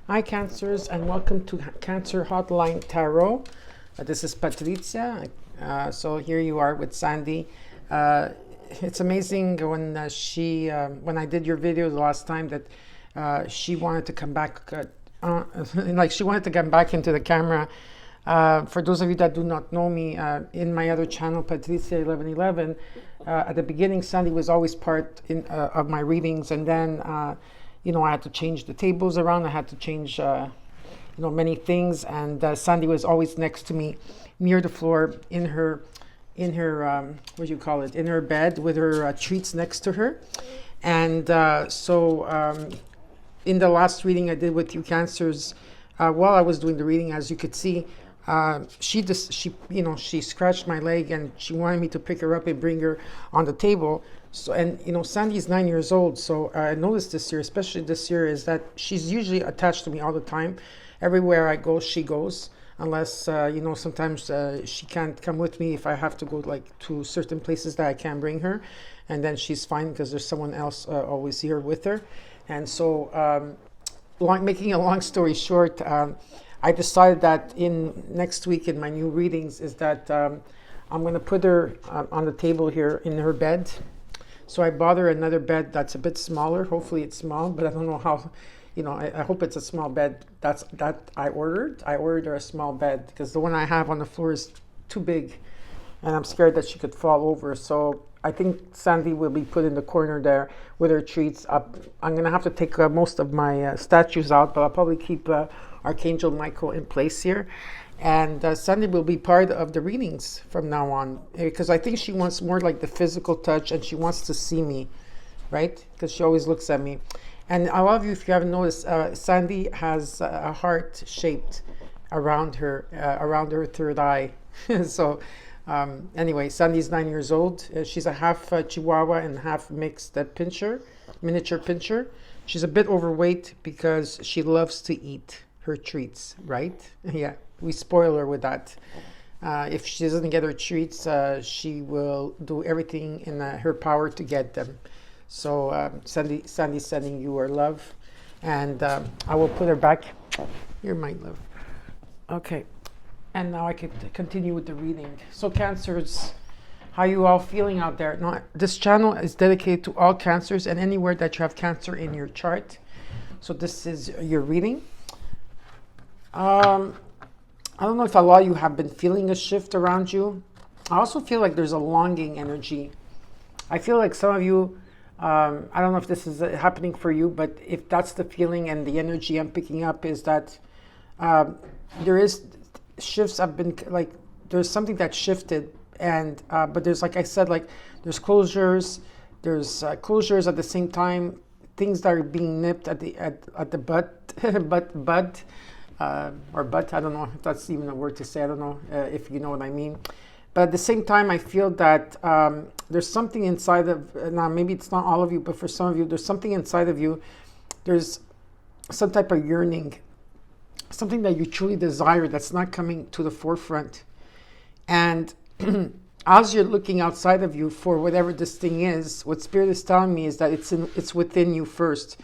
Hi, Cancers, and welcome to Cancer Hotline Tarot. This is Patricia. So here you are with Sandy. It's amazing when when I did your video the last time that she wanted to come back, like she wanted to come back into the camera. For those of you that do not know me, in my other channel, Patricia 1111, at the beginning, Sandy was always part of my readings, and then I had to change the tables around. I had to change, many things. And Sandy was always next to me, near the floor, in her, what do you call it? In her bed with her treats next to her. And in the last reading I did with you, Cancers, while I was doing the reading, as you could see, she scratched my leg and she wanted me to pick her up and bring her on the table. So, and Sandy's 9 years old. So I noticed this year, especially this year, is that she's usually attached to me all the time. Everywhere I go, she goes, unless, sometimes she can't come with me if I have to go like to certain places that I can't bring her. And then she's fine because there's someone else always here with her. And so, making a long story short, I decided that next week in my new readings is that I'm going to put her on the table here in her bed. So I bought her another bed that's a bit smaller. Hopefully it's small, but I don't know how, I hope it's a small bed. That I ordered. I ordered her a small bed because the one I have on the floor is too big and I'm scared that she could fall over. So I think Sandy will be put in the corner there with her treats up. I'm going to have to take most of my statues out, but I'll probably keep Archangel Michael in place here. And Sandy will be part of the readings from now on because I think she wants more like the physical touch and she wants to see me, right? Because she always looks at me. And a lot of you, if you haven't noticed, Sandy has a heart shaped around her third eye. So anyway, Sandy's 9 years old. She's a half Chihuahua and half mixed miniature pincher. She's a bit overweight because she loves to eat her treats, right? Yeah, we spoil her with that. If she doesn't get her treats, she will do everything in her power to get them. So Sandy's sending you her love, and I will put her back. You're my love. Okay, and now I can continue with the reading. So Cancers, how you all feeling out there? Now, this channel is dedicated to all Cancers and anywhere that you have Cancer in your chart. So this is your reading. I don't know if a lot of you have been feeling a shift around you. I also feel like there's a longing energy. I feel like some of you, I don't know if this is happening for you, but if that's the feeling and the energy I'm picking up is that there is shifts. There's something that shifted, and but there's, like I said, like there's closures. There's closures at the same time. Things that are being nipped at the bud. Or but, I don't know if that's even a word to say. I don't know if you know what I mean. But at the same time, I feel that there's something inside of, now maybe it's not all of you, but for some of you, there's something inside of you. There's some type of yearning, something that you truly desire that's not coming to the forefront. And as you're looking outside of you for whatever this thing is, what Spirit is telling me is that it's within you first.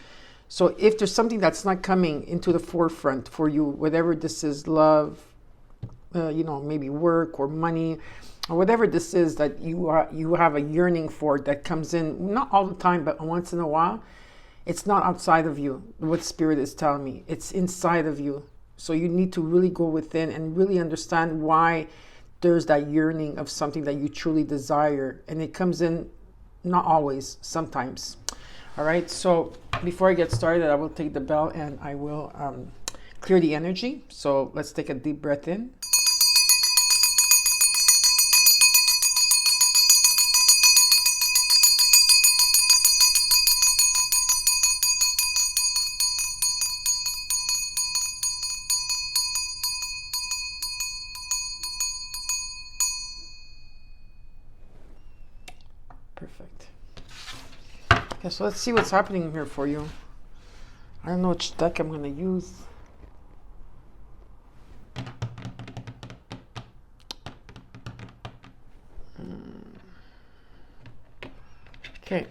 So if there's something that's not coming into the forefront for you, whatever this is, love, maybe work or money, or whatever this is that you have a yearning for that comes in, not all the time, but once in a while, it's not outside of you, what Spirit is telling me. It's inside of you. So you need to really go within and really understand why there's that yearning of something that you truly desire. And it comes in, not always, sometimes. All right, so before I get started, I will take the bell and I will clear the energy. So let's take a deep breath in. Perfect. Okay, so let's see what's happening here for you. I don't know which deck I'm going to use. Okay,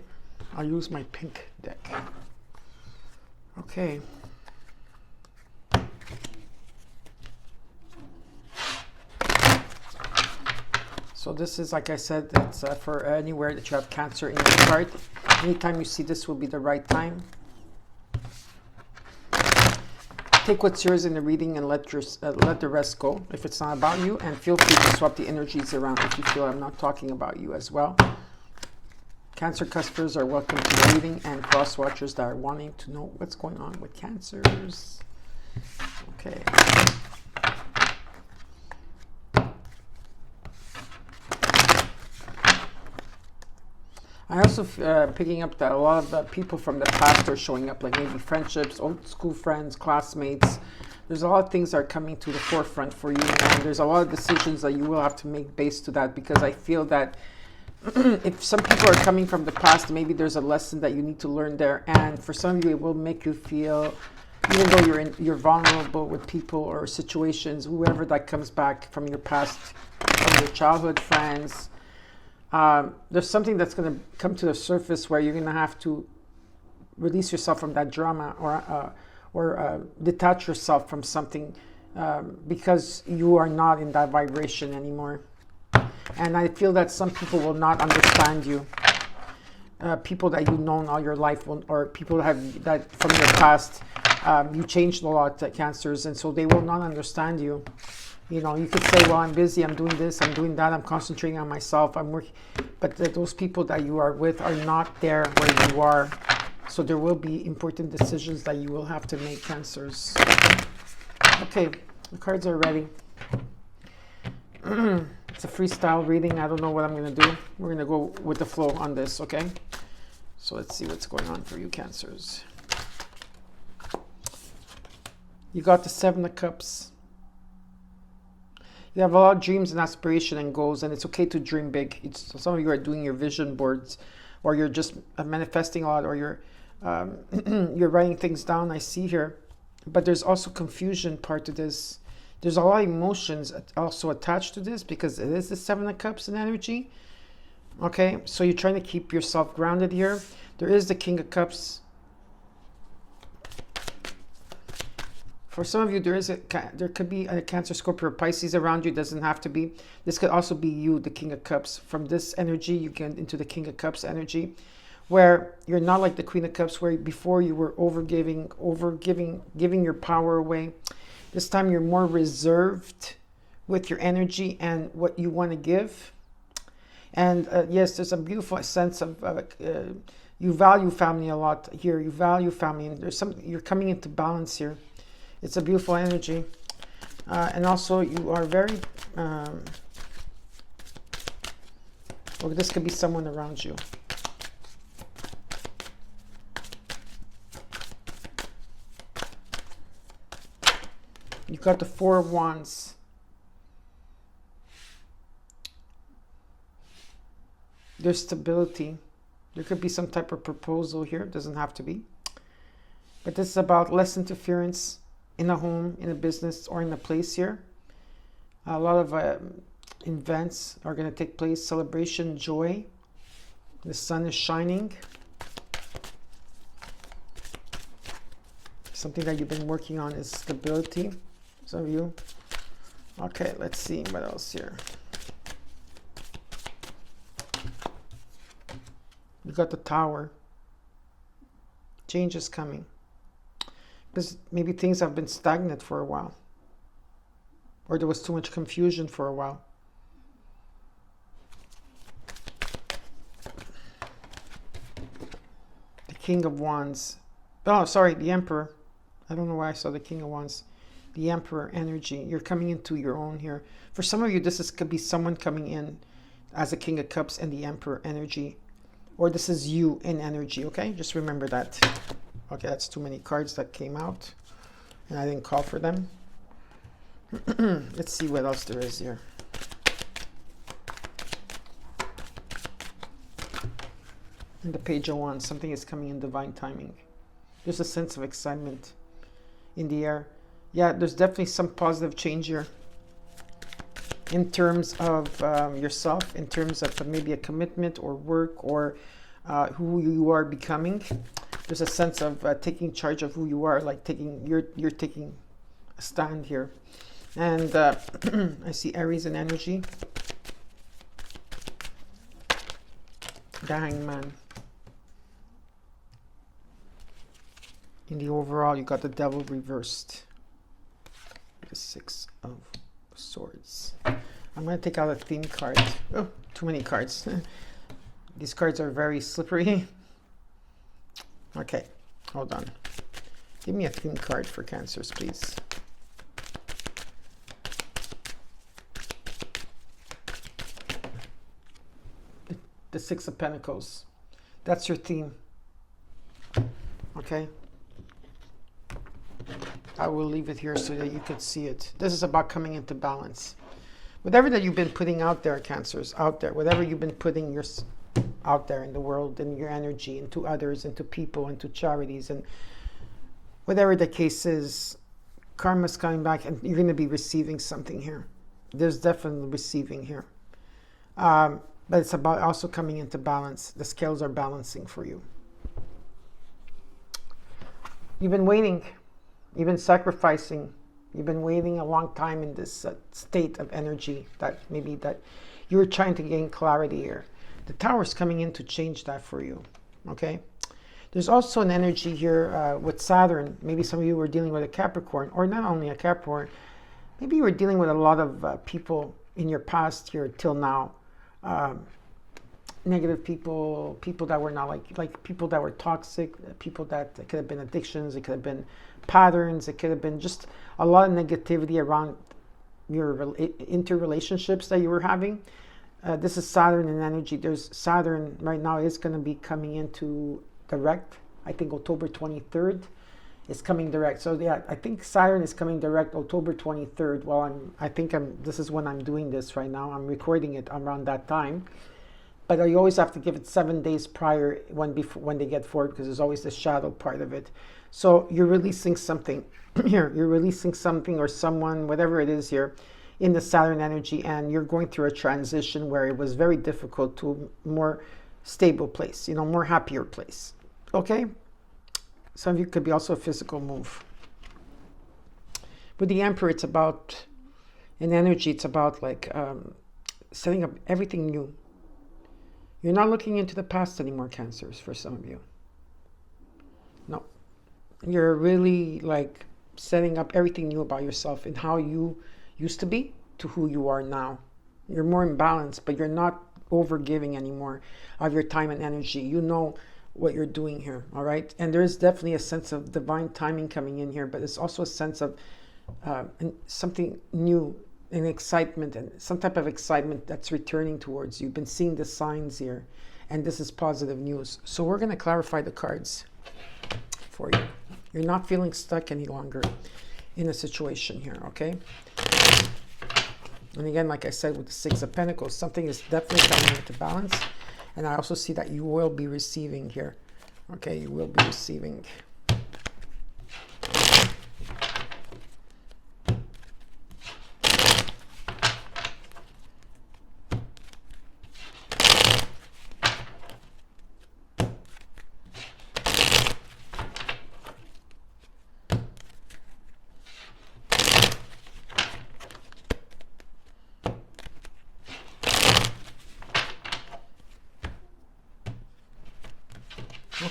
I'll use my pink deck. Okay. So this is, like I said, it's for anywhere that you have Cancer in your chart. Anytime you see this will be the right time. Take what's yours in the reading and let the rest go if it's not about you, and feel free to swap the energies around if you feel I'm not talking about you as well. Cancer cuspers are welcome to the reading, and cross watchers that are wanting to know what's going on with Cancers. Okay. I also picking up that a lot of the people from the past are showing up, like maybe friendships, old school friends, classmates. There's a lot of things that are coming to the forefront for you, and there's a lot of decisions that you will have to make based to that, because I feel that if some people are coming from the past, maybe there's a lesson that you need to learn there, and for some of you it will make you feel, even though you're vulnerable with people or situations, whoever that comes back from your past, from your childhood friends, there's something that's going to come to the surface where you're going to have to release yourself from that drama, or detach yourself from something, because you are not in that vibration anymore. And I feel that some people will not understand you. People that you've known all your life, or people that from your past, you changed a lot, Cancers, and so they will not understand you. You know, you could say, well, I'm busy, I'm doing this, I'm doing that, I'm concentrating on myself, I'm working. But those people that you are with are not there where you are. So there will be important decisions that you will have to make, Cancers. Okay, the cards are ready. It's a freestyle reading. I don't know what I'm going to do. We're going to go with the flow on this, okay? So let's see what's going on for you, Cancers. You got the Seven of Cups. You have a lot of dreams and aspiration and goals, and it's okay to dream big. Some of you are doing your vision boards, or you're just manifesting a lot, or you're you're writing things down, I see here. But there's also confusion part to this. There's a lot of emotions also attached to this, because it is the Seven of Cups in energy. Okay, so you're trying to keep yourself grounded here. There is the King of Cups. For some of you, there could be a Cancer, Scorpio, or Pisces around you. It doesn't have to be. This could also be you, the King of Cups. From this energy, you get into the King of Cups energy, where you're not like the Queen of Cups, where before you were giving your power away. This time you're more reserved with your energy and what you want to give. And yes, there's a beautiful sense of you value family a lot here. You value family, and you're coming into balance here. It's a beautiful energy. And also you are very, well, this could be someone around you. You got the Four of Wands. There's stability. There could be some type of proposal here. It doesn't have to be. But this is about less interference in a home, in a business, or in a place here. A lot of events are going to take place. Celebration, joy. The sun is shining. Something that you've been working on is stability. Some of you. Okay, let's see what else here. You got the Tower. Change is coming. Because maybe things have been stagnant for a while. Or there was too much confusion for a while. The King of Wands. Oh, sorry, the Emperor. I don't know why I saw the King of Wands. The Emperor energy. You're coming into your own here. For some of you, could be someone coming in as a King of Cups and the Emperor energy. Or this is you in energy, okay? Just remember that. Okay, that's too many cards that came out. And I didn't call for them. Let's see what else there is here. And the Page of Wands. Something is coming in divine timing. There's a sense of excitement in the air. Yeah, there's definitely some positive change here. In terms of yourself, in terms of maybe a commitment or work, or who you are becoming. There's a sense of taking charge of who you are, like you're taking a stand here. And I see Aries in energy. the Hangman. In the overall, you got the Devil reversed. The Six of Swords. I'm going to take out a theme card. Oh, too many cards. These cards are very slippery. Okay, hold on. Give me a theme card for Cancers, please. The Six of Pentacles. That's your theme. Okay. I will leave it here so that you could see it. This is about coming into balance. Whatever that you've been putting out there, Cancers, out there, whatever you've been putting out there in the world and your energy into others, into people, into charities, and whatever the case is, karma's coming back and you're going to be receiving something here. There's definitely receiving here. But it's about also coming into balance. The scales are balancing for you. You've been waiting. You've been sacrificing. You've been waiting a long time in this state of energy that maybe that you're trying to gain clarity here. The Tower is coming in to change that for you. Okay. There's also an energy here with Saturn. Maybe some of you were dealing with a Capricorn, or not only a Capricorn. Maybe you were dealing with a lot of people in your past here till now. Negative people, people that were not like people that were toxic, people that it could have been addictions, it could have been patterns, it could have been just a lot of negativity around your interrelationships that you were having. This is Saturn in energy. There's Saturn right now is going to be coming into direct. I think October 23rd is coming direct. So yeah, I think Saturn is coming direct October 23rd. Well, this is when I'm doing this right now. I'm recording it around that time. But you always have to give it 7 days prior when they get forward, because there's always the shadow part of it. So you're releasing something here. You're releasing something or someone, whatever it is here, in the Saturn energy, and you're going through a transition where it was very difficult to a more stable place, more happier place. Okay? Some of you could be also a physical move. With the Emperor, it's about, in energy, it's about like setting up everything new. You're not looking into the past anymore, Cancers, for some of you. No. You're really like setting up everything new about yourself and how you used to be to who you are now. You're more in balance, but you're not overgiving anymore of your time and energy. You know what you're doing here, all right? And there is definitely a sense of divine timing coming in here, but it's also a sense of something new, an excitement, and some type of excitement that's returning towards you. You've been seeing the signs here, and this is positive news. So we're going to clarify the cards for you. You're not feeling stuck any longer in a situation here, okay? And again, like I said, with the Six of Pentacles, something is definitely coming into balance. And I also see that you will be receiving here. Okay, you will be receiving.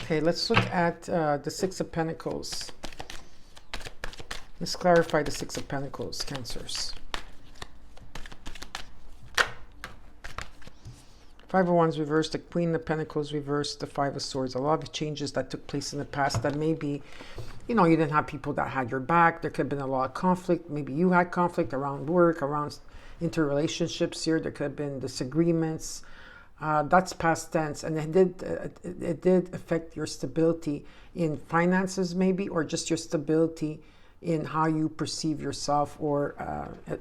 Okay, let's look at the Six of Pentacles. Let's clarify the Six of Pentacles, Cancers. Five of Wands reversed, the Queen of Pentacles reversed, the Five of Swords. A lot of changes that took place in the past that maybe, you didn't have people that had your back. There could have been a lot of conflict. Maybe you had conflict around work, around interrelationships here. There could have been disagreements. That's past tense, and it did affect your stability in finances, maybe, or just your stability in how you perceive yourself or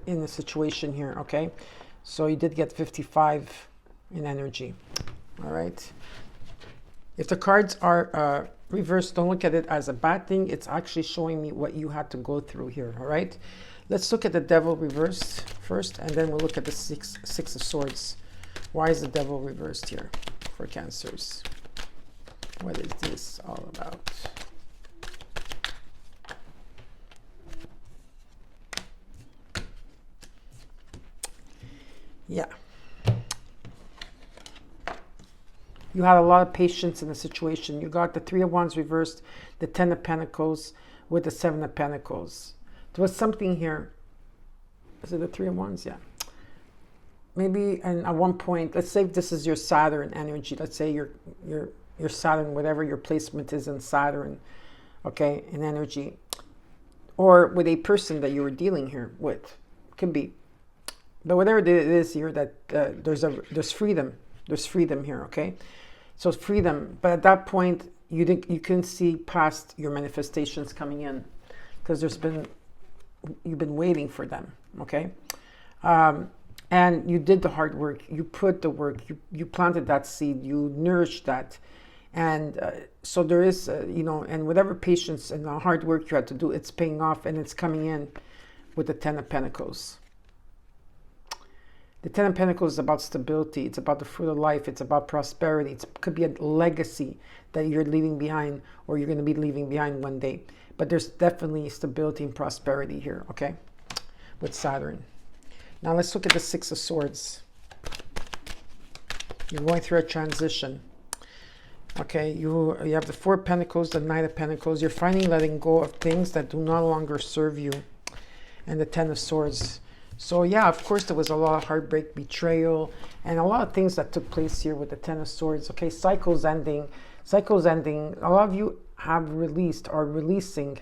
in a situation here. Okay, so you did get 55 in energy. All right. If the cards are reversed, don't look at it as a bad thing. It's actually showing me what you had to go through here. All right. Let's look at the Devil reversed first, and then we'll look at the Six of Swords. Why is the Devil reversed here for Cancers? What is this all about? Yeah. You had a lot of patience in the situation. You got the Three of Wands reversed, the Ten of Pentacles with the Seven of Pentacles. There was something here. Is it the Three of Wands? Yeah. Maybe, and at one point, let's say this is your Saturn energy. Let's say your Saturn, whatever your placement is in Saturn, okay, in energy. Or with a person that you were dealing here with. Could be. But whatever it is here, that there's freedom. There's freedom here, okay? So it's freedom. But at that point, you couldn't see past your manifestations coming in, because you've been waiting for them, okay? And you did the hard work. You put the work. You planted that seed. You nourished that. And so there is, and whatever patience and the hard work you had to do, it's paying off, and it's coming in with the Ten of Pentacles. The Ten of Pentacles is about stability. It's about the fruit of life. It's about prosperity. It could be a legacy that you're leaving behind, or you're going to be leaving behind one day. But there's definitely stability and prosperity here, okay, with Saturn. Now let's look at the Six of Swords. You're going through a transition. Okay, you have the Four of Pentacles, the Knight of Pentacles. You're finally letting go of things that do no longer serve you. And the Ten of Swords. So yeah, of course, there was a lot of heartbreak, betrayal, and a lot of things that took place here with the Ten of Swords. Okay, cycles ending. Cycles ending. A lot of you have released or releasing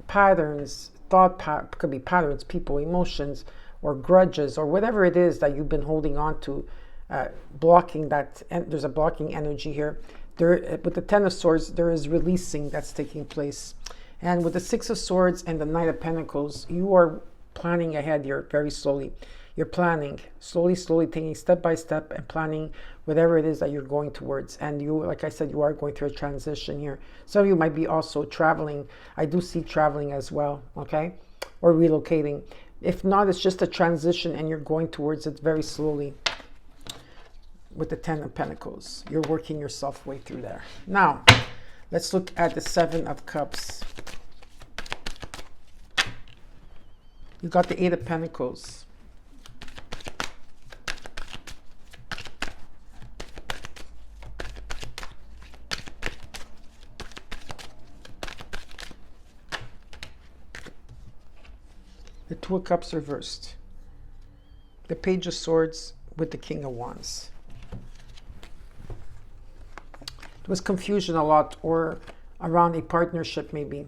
patterns, could be patterns, people, emotions, or grudges, or whatever it is that you've been holding on to, blocking that. And there's a blocking energy here. There, with the Ten of Swords, there is releasing that's taking place. And with the Six of Swords and the Knight of Pentacles, you are planning ahead here very slowly. You're planning slowly, taking step by step and planning whatever it is that you're going towards. And you, like I said, you are going through a transition here. Some of you might be also traveling. I do see traveling as well, okay? Or relocating. If not, it's just a transition and you're going towards it very slowly. With the Ten of Pentacles, you're working yourself way through there. Now, let's look at the Seven of Cups. You got the Eight of Pentacles. The Two of Cups reversed. The Page of Swords with the King of Wands. There was confusion a lot, or around a partnership maybe.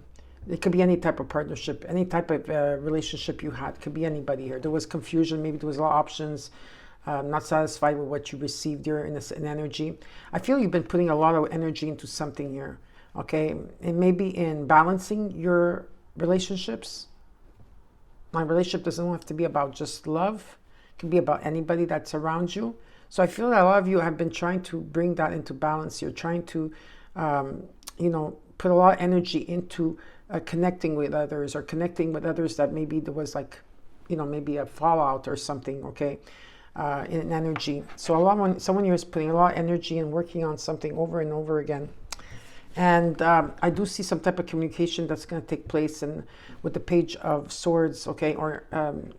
It could be any type of partnership, any type of relationship you had. It could be anybody here. There was confusion. Maybe there was a lot of options. Not satisfied with what you received here in energy. I feel you've been putting a lot of energy into something here. Okay, and maybe in balancing your relationships. My relationship doesn't have to be about just love. It can be about anybody that's around you. So I feel that a lot of you have been trying to bring that into balance. You're trying to, put a lot of energy into connecting with others, or connecting with others that maybe there was maybe a fallout or something, okay, in energy. So someone here is putting a lot of energy and working on something over and over again. And I do see some type of communication that's going to take place, and with the Page of Swords, okay, or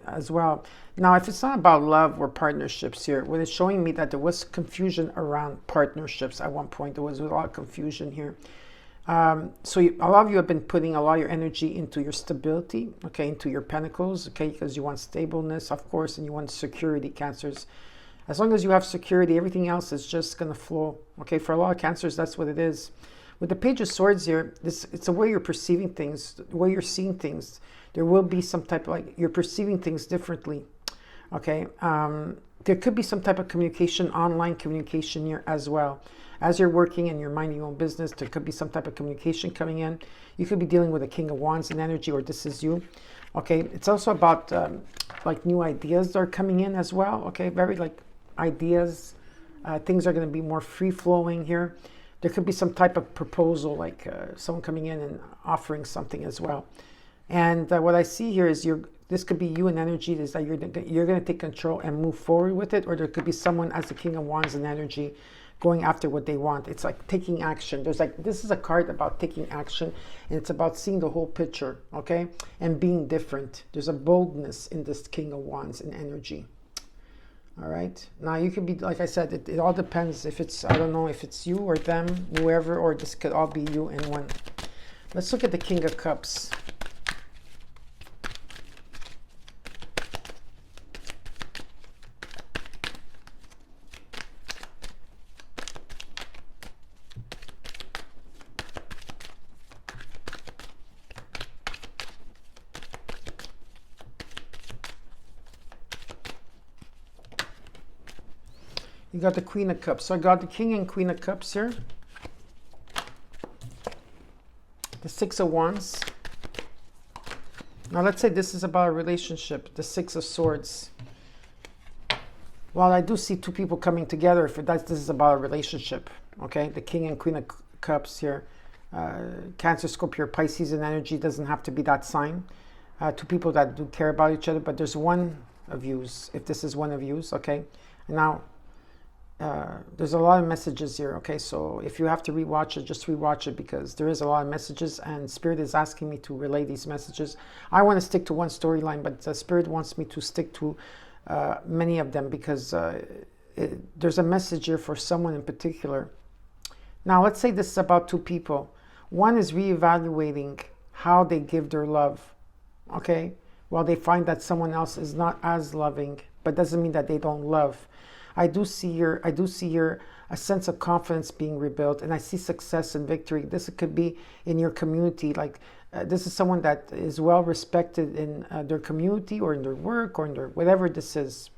as well. Now, if it's not about love or partnerships here, when it's showing me that there was confusion around partnerships at one point, there was a lot of confusion here. A lot of you have been putting a lot of your energy into your stability, okay, into your pentacles, okay, because you want stableness, of course, and you want security, Cancers. As long as you have security, everything else is just going to flow, okay? For a lot of Cancers, that's what it is. With the Page of Swords here, it's the way you're perceiving things, the way you're seeing things. There will be some type of, you're perceiving things differently, okay? There could be some type of communication, online communication here as well. As you're working and you're minding your own business, there could be some type of communication coming in. You could be dealing with a King of Wands in energy, or this is you, okay? It's also about, new ideas that are coming in as well, okay? Very, ideas. Things are going to be more free-flowing here. There could be some type of proposal, someone coming in and offering something as well. And what I see here is this could be you in energy, is that you're going to take control and move forward with it, or there could be someone as the King of Wands in energy going after what they want. It's like taking action. This is a card about taking action, and it's about seeing the whole picture, okay, and being different. There's a boldness in this King of Wands in energy. All right. Now you could be, like I said, it all depends if it's, I don't know if it's you or them, whoever, or this could all be you in one. Let's look at the King of Cups. You got the Queen of Cups. So I got the King and Queen of Cups here. The Six of Wands. Now let's say this is about a relationship. The Six of Swords. Well, I do see two people coming together. If this is about a relationship, okay? The King and Queen of Cups here. Cancer, Scorpio, Pisces in energy. Doesn't have to be that sign. Two people that do care about each other, but there's one of yous. If this is one of yous, okay? And now, there's a lot of messages here, okay? So if you have to rewatch it, just rewatch it, because there is a lot of messages and Spirit is asking me to relay these messages. I want to stick to one storyline, but Spirit wants me to stick to many of them, because there's a message here for someone in particular. Now, let's say this is about two people. One is reevaluating how they give their love, okay? Well, they find that someone else is not as loving, but doesn't mean that they don't love. I do see here a sense of confidence being rebuilt, and I see success and victory. This could be in your community. Like this is someone that is well respected in their community or in their work or in their whatever this is.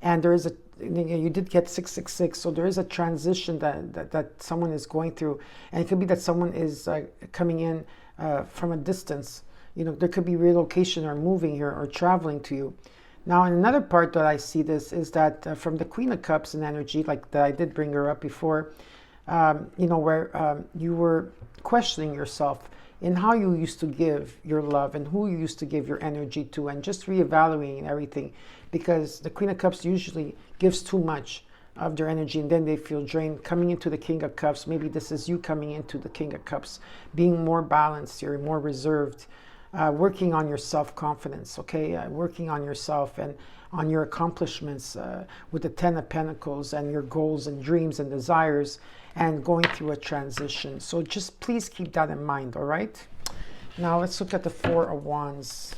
And there is a, you did get 666, so there is a transition that someone is going through, and it could be that someone is coming in from a distance. You know, there could be relocation or moving here or traveling to you. Now, in another part that I see this is that from the Queen of Cups in energy, like that I did bring her up before, you know, where you were questioning yourself in how you used to give your love and who you used to give your energy to, and just reevaluating everything, because the Queen of Cups usually gives too much of their energy and then they feel drained. Coming into the King of Cups, maybe this is you coming into the King of Cups, being more balanced here, more reserved. Working on your self-confidence, okay? Working on yourself and on your accomplishments with the Ten of Pentacles and your goals and dreams and desires, and going through a transition. So just please keep that in mind, all right? Now let's look at the Four of Wands.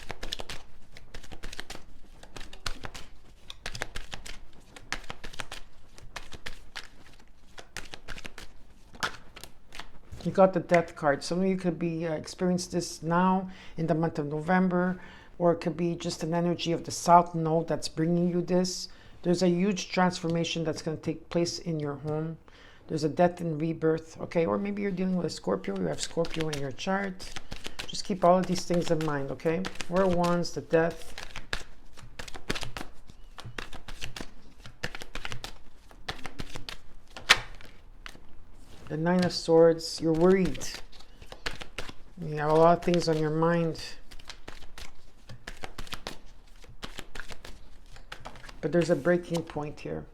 You got the Death card. Some of you could be experience this now in the month of November, or it could be just an energy of the South Node that's bringing you this. There's a huge transformation that's going to take place in your home. There's a death and rebirth, okay? Or maybe you're dealing with a Scorpio. You have Scorpio in your chart. Just keep all of these things in mind, okay? Four of Wands, the death. The Nine of Swords, you're worried. You have a lot of things on your mind. But there's a breaking point here.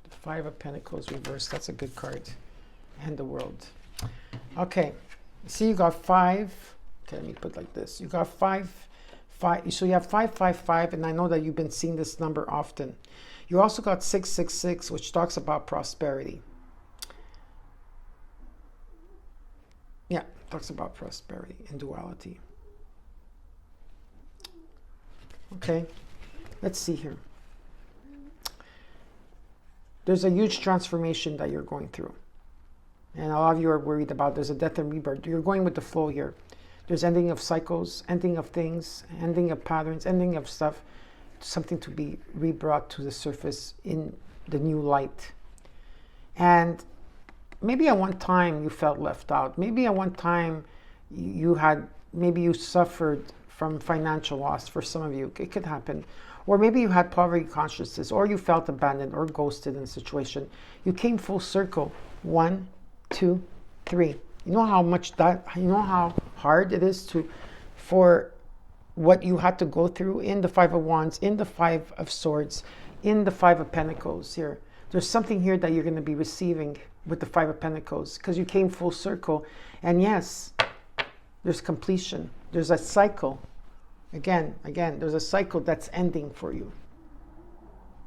The Five of Pentacles reversed, that's a good card. And the World. Okay, see you got five. Okay, let me put it like this. You got five. So you have 555, and I know that you've been seeing this number often. You also got 666, which talks about prosperity. Yeah, talks about prosperity and duality. Okay, let's see here. There's a huge transformation that you're going through. And a lot of you are worried about, there's a death and rebirth. You're going with the flow here. There's ending of cycles, ending of things, ending of patterns, ending of stuff. Something to be re-brought to the surface in the new light. And maybe at one time you felt left out. Maybe at one time maybe you suffered from financial loss. For some of you, it could happen. Or maybe you had poverty consciousness, or you felt abandoned or ghosted in a situation. You came full circle. 1, 2, 3. You know how hard it is for what you had to go through in the Five of Wands, in the Five of Swords, in the Five of Pentacles here. There's something here that you're going to be receiving with the Five of Pentacles, because you came full circle. And yes, there's completion. There's a cycle. Again, there's a cycle that's ending for you.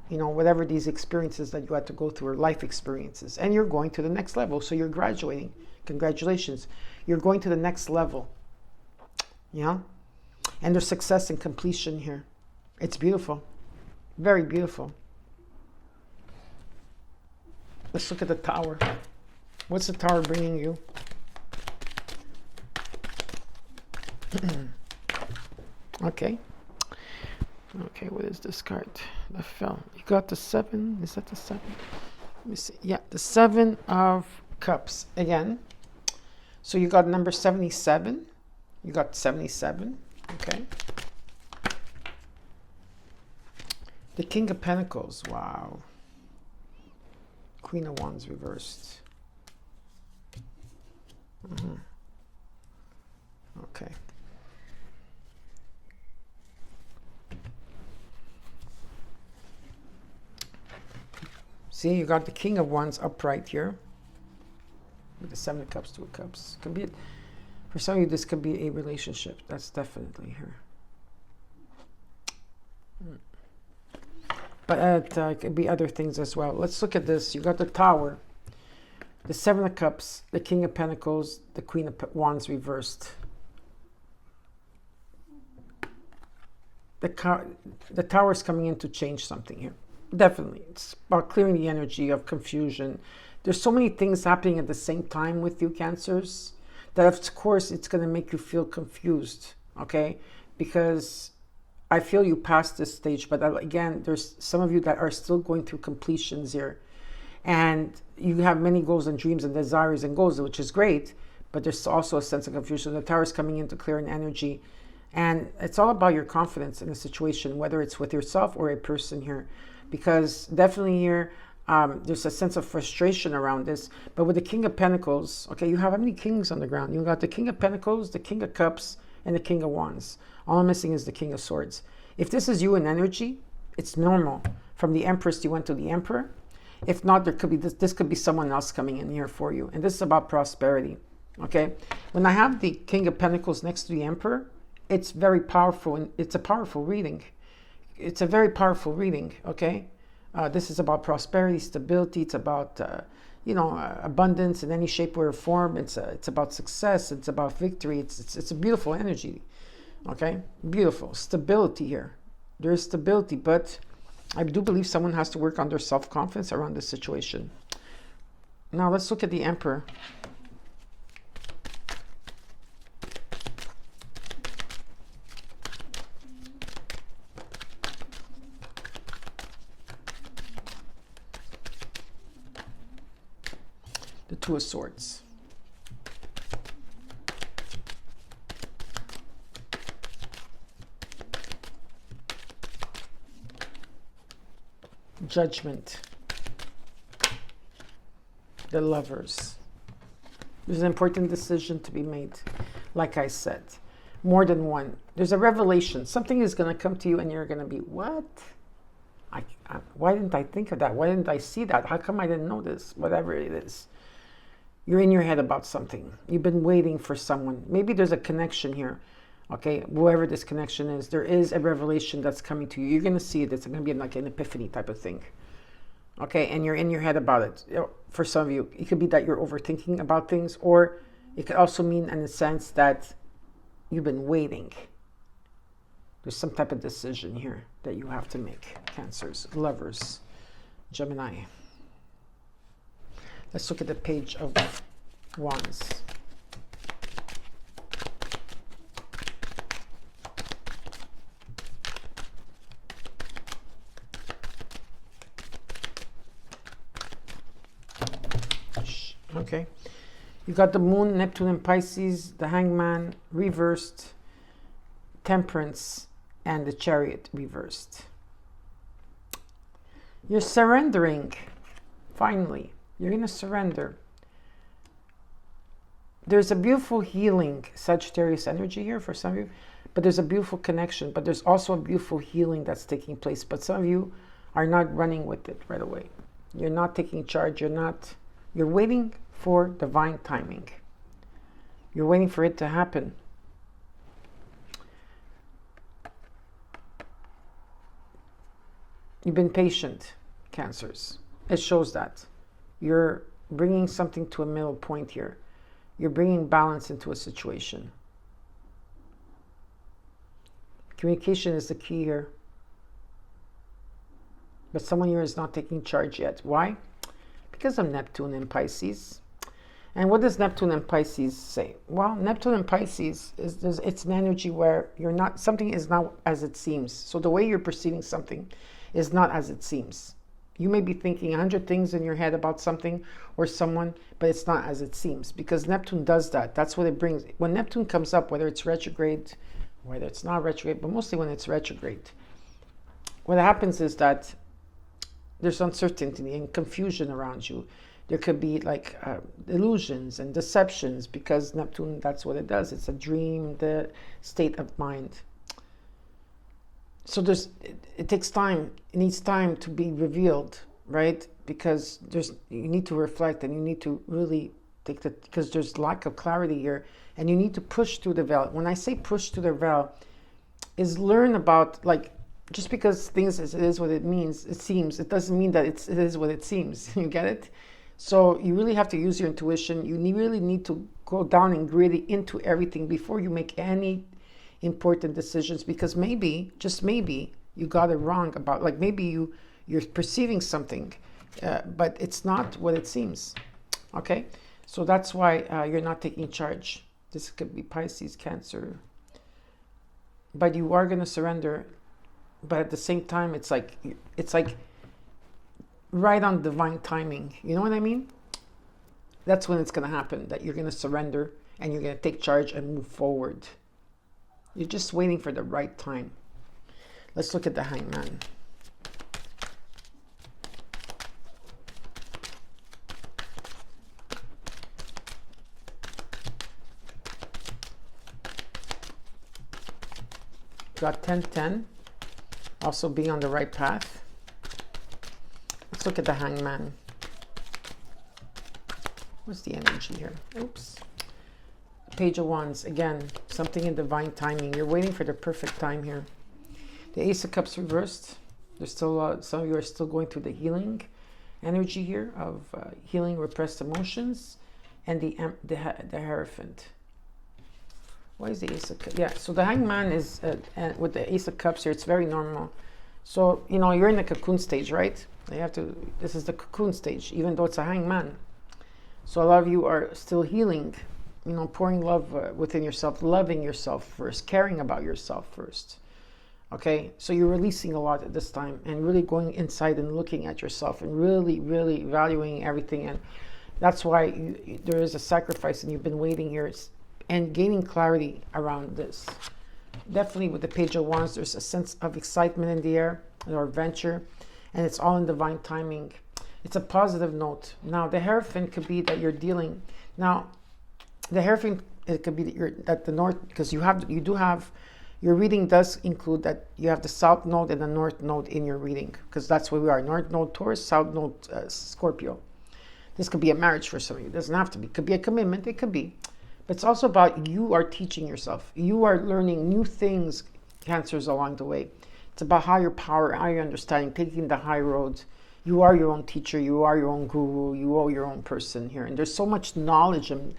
you know, whatever these experiences that you had to go through are life experiences. And you're going to the next level. So you're graduating. Congratulations. You're going to the next level. Yeah? And there's success and completion here. It's beautiful. Very beautiful. Let's look at the Tower. What's the Tower bringing you? Okay. Okay, what is this card that fell? You got the 7. Is that the 7? Let me see. Yeah, the 7 of Cups again. So you got number 77. You got 77. Okay. The King of Pentacles. Wow. Queen of Wands reversed. Okay. See, you got the King of Wands upright here. With the 7 of Cups, 2 of Cups. Could be, for some of you, this could be a relationship. That's definitely here. But it could be other things as well. Let's look at this. You got the Tower, the 7 of Cups, the King of Pentacles, the Queen of Wands reversed. The Tower is coming in to change something here. Definitely. It's about clearing the energy of confusion. There's so many things happening at the same time with you, Cancers, that of course it's going to make you feel confused, okay? Because I feel you passed this stage, but again, there's some of you that are still going through completions here. And you have many goals and dreams and desires and goals, which is great, but there's also a sense of confusion. The Tower is coming in to clear an energy. And it's all about your confidence in a situation, whether it's with yourself or a person here. Because definitely here, there's a sense of frustration around this. But with the King of Pentacles, okay, you have how many kings on the ground? You got the King of Pentacles, the King of Cups, and the King of Wands. All I'm missing is the King of Swords. If this is you in energy, it's normal. From the Empress, you went to the Emperor. If not, there could be this could be someone else coming in here for you. And this is about prosperity, okay? When I have the King of Pentacles next to the Emperor, it's very powerful, and it's a powerful reading. It's a very powerful reading, okay? This is about prosperity, stability. It's about, abundance in any shape or form. It's about success. It's about victory. It's a beautiful energy, okay? Beautiful. Stability here. There is stability, but I do believe someone has to work on their self-confidence around this situation. Now, let's look at the Emperor. The 2 of Swords. Judgment. The Lovers. There's an important decision to be made. Like I said, more than one. There's a revelation. Something is going to come to you and you're going to be, what? Why didn't I think of that? Why didn't I see that? How come I didn't know this? Whatever it is. You're in your head about something. You've been waiting for someone. Maybe there's a connection here. Okay, whoever this connection is, there is a revelation that's coming to you. You're going to see it. It's going to be like an epiphany type of thing. Okay, and you're in your head about it. For some of you, it could be that you're overthinking about things, or it could also mean in a sense that you've been waiting. There's some type of decision here that you have to make. Cancers, Lovers, Gemini. Let's look at the Page of Wands. Okay. You got the Moon, Neptune, and Pisces, the Hangman reversed, Temperance, and the Chariot reversed. You're surrendering. Finally, you're going to surrender. There's a beautiful healing Sagittarius energy here for some of you, but there's a beautiful connection, but there's also a beautiful healing that's taking place. But some of you are not running with it right away. You're not taking charge. You're waiting for divine timing. You're waiting for it to happen. You've been patient, Cancers. It shows that. You're bringing something to a middle point here. You're bringing balance into a situation. Communication is the key here. But someone here is not taking charge yet. Why? Because of Neptune in Pisces. And what does Neptune and Pisces say? Well, Neptune and Pisces it's an energy where something is not as it seems. So the way you're perceiving something is not as it seems. You may be thinking 100 things in your head about something or someone, but it's not as it seems, because Neptune does that. That's what it brings. When Neptune comes up, whether it's retrograde, whether it's not retrograde, but mostly when it's retrograde, what happens is that there's uncertainty and confusion around you. There could be like illusions and deceptions, because Neptune, that's what it does. It's a dream, the state of mind. So it takes time. It needs time to be revealed, right? Because you need to reflect, and you need to really because there's lack of clarity here, and you need to push through the veil. When I say push through the veil, is learn about, like, just because things it is what it means, it seems, it doesn't mean that it is what it seems. You get it? So you really have to use your intuition. You really need to go down and gritty into everything before you make any important decisions, because maybe, just maybe, you got it wrong about, like, maybe you're perceiving something, but it's not what it seems. Okay? So that's why you're not taking charge. This could be Pisces, Cancer. But you are going to surrender. But at the same time, it's like right on divine timing. You know what I mean? That's when it's going to happen, that you're going to surrender and you're going to take charge and move forward. You're just waiting for the right time. Let's look at the Hangman. Got 10-10. Also being on the right path. Let's look at the Hangman. What's the energy here? Oops. Page of Wands. Again, something in divine timing. You're waiting for the perfect time here. The Ace of Cups reversed. There's still some of you are still going through the healing energy here of healing repressed emotions, and the Hierophant. Why is the Ace of Cups? Yeah, so the Hangman is with the Ace of Cups here. It's very normal. So you're in the cocoon stage, right? This is the cocoon stage, even though it's a Hangman. So a lot of you are still healing. Pouring love within yourself, loving yourself first, caring about yourself first. Okay, so you're releasing a lot at this time, and really going inside and looking at yourself, and really, really valuing everything. And that's why there is a sacrifice, and you've been waiting here and gaining clarity around this. Definitely with the Page of Wands, there's a sense of excitement in the air, or adventure, and it's all in divine timing. It's a positive note. Now, the Hierophant could be that you're dealing. Now, the Hierophant, it could be that you're at the north, because your reading does include that you have the South Node and the North Node in your reading, because that's where we are. North Node Taurus, South Node Scorpio. This could be a marriage for some of you. It doesn't have to be. It could be a commitment. It could be. But it's also about you are teaching yourself. You are learning new things, Cancers, along the way. It's about higher power, higher understanding, taking the high road. You are your own teacher. You are your own guru. You are your own person here. And there's so much knowledge and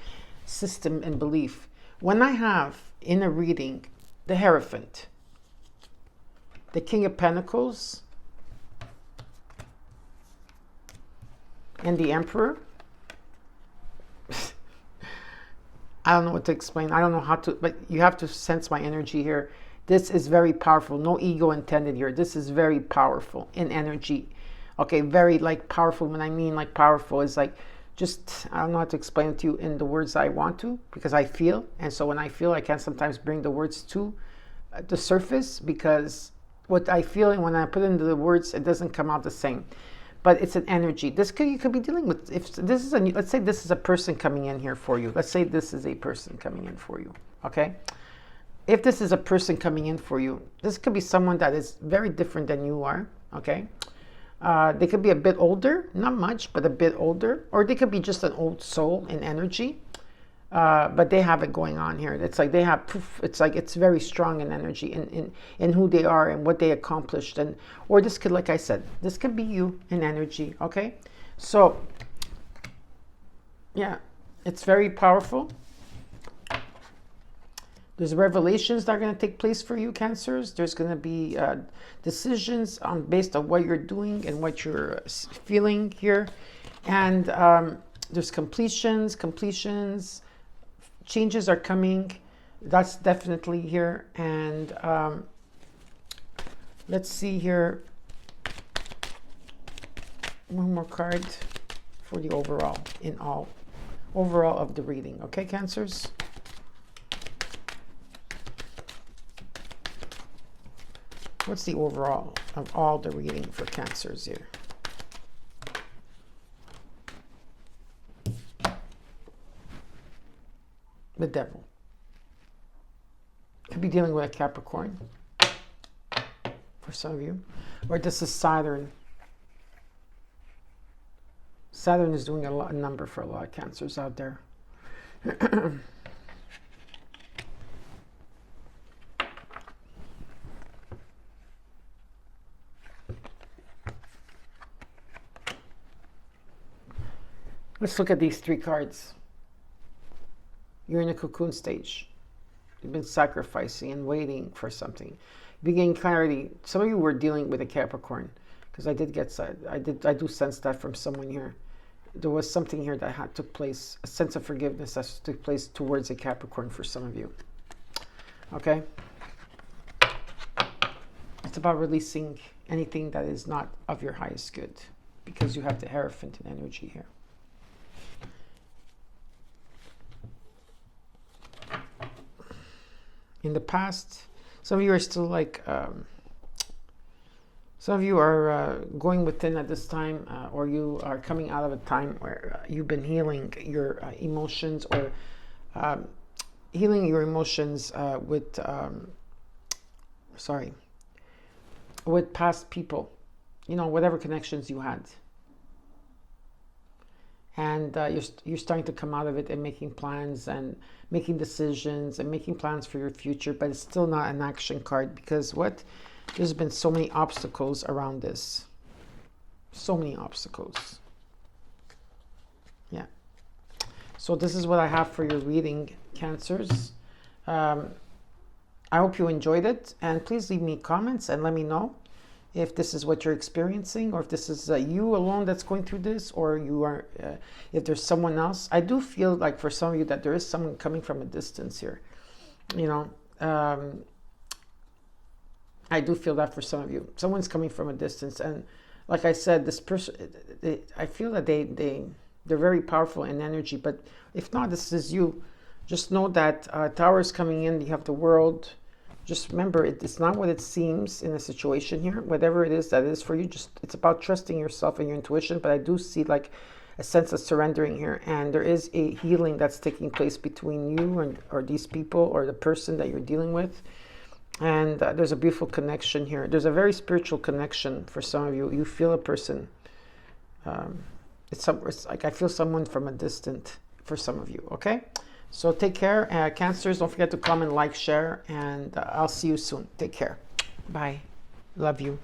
system and belief. When I have in a reading the Hierophant, the King of Pentacles, and the Emperor, I don't know what to explain. I don't know how to, but you have to sense my energy here. This is very powerful. No ego intended here. This is very powerful in energy. Okay, very powerful. When I mean powerful, is I don't know how to explain it to you in the words I want to, because I feel. And so when I feel, I can sometimes bring the words to the surface, because what I feel, and when I put it into the words, it doesn't come out the same. But it's an energy. You could be dealing with, if this is let's say this is a person coming in here for you. Let's say this is a person coming in for you, okay? If this is a person coming in for you, this could be someone that is very different than you are, okay? They could be a bit older, not much, but a bit older. Or they could be just an old soul in energy. but they have it going on here. It's like they have poof, it's like it's very strong in energy in who they are and what they accomplished. And or this could, like I said, this could be you in energy. Okay, so yeah, it's very powerful. There's revelations that are going to take place for you, Cancers. There's going to be decisions based on what you're doing and what you're feeling here. And there's completions, changes are coming. That's definitely here. And let's see here. One more card for the overall, overall of the reading. Okay, Cancers? What's the overall of all the reading for Cancers here? The Devil. Could be dealing with a Capricorn for some of you. Or this is Saturn. Saturn is doing a number for a lot of Cancers out there. Let's look at these three cards. You're in a cocoon stage. You've been sacrificing and waiting for something. You gain clarity. Some of you were dealing with a Capricorn, because I do sense that from someone here. There was something here that took place, a sense of forgiveness that took place towards a Capricorn for some of you. Okay? It's about releasing anything that is not of your highest good, because you have the Hierophant in energy here. In the past, some of you are still like, some of you are going within at this time, or you are coming out of a time where you've been healing your emotions, or healing your emotions with past people, whatever connections you had. And you're starting to come out of it and making plans and making decisions and making plans for your future, but it's still not an action card, because there's been so many obstacles around this. So many obstacles. Yeah. So this is what I have for your reading, Cancers. I hope you enjoyed it, and please leave me comments and let me know if this is what you're experiencing, or if this is you alone that's going through this, or you are, if there's someone else. I do feel like for some of you that there is someone coming from a distance here. I do feel that for some of you. Someone's coming from a distance. And like I said, this person, I feel that they're very powerful in energy. But if not, this is you. Just know that Tower is coming in. You have the World. Just remember, it's not what it seems in a situation here. Whatever it is that is for you, it's about trusting yourself and your intuition. But I do see like a sense of surrendering here. And there is a healing that's taking place between you or these people or the person that you're dealing with. And there's a beautiful connection here. There's a very spiritual connection for some of you. You feel a person. It's like I feel someone from a distance for some of you. Okay? So take care. Cancers, don't forget to comment, like, share, and I'll see you soon. Take care. Bye. Love you.